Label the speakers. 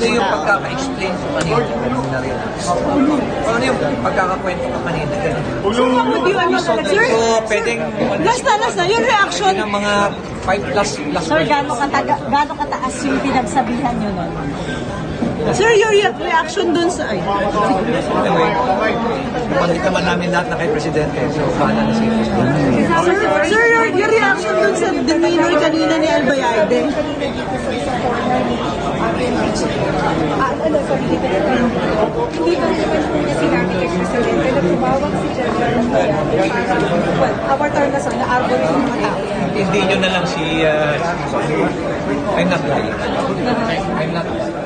Speaker 1: Ano yung pagkaka-explain ko kanina? Ano yung pagkakakwento ko kanina?
Speaker 2: Sir,
Speaker 1: So, pwedeng...
Speaker 2: last na, yung reaction.
Speaker 1: Ng mga 5 plus
Speaker 3: Sir, gaano kataas yung pinagsabihan nyo nun?
Speaker 2: Sir, your reaction dun sa... Ay.
Speaker 1: Anyway, nabanggit naman namin lahat na kay Presidente. So, bahala na siya.
Speaker 2: Sir, your reaction dun sa demeanor kanina ni Albayalde.
Speaker 4: Hindi ba naman po niya sinabi kay Presidente na tumawag si General Albayalde para, our turn na sa na-arbor yung mga tao.
Speaker 1: Hindi nyo na lang si... I'm not lying. I'm not lying.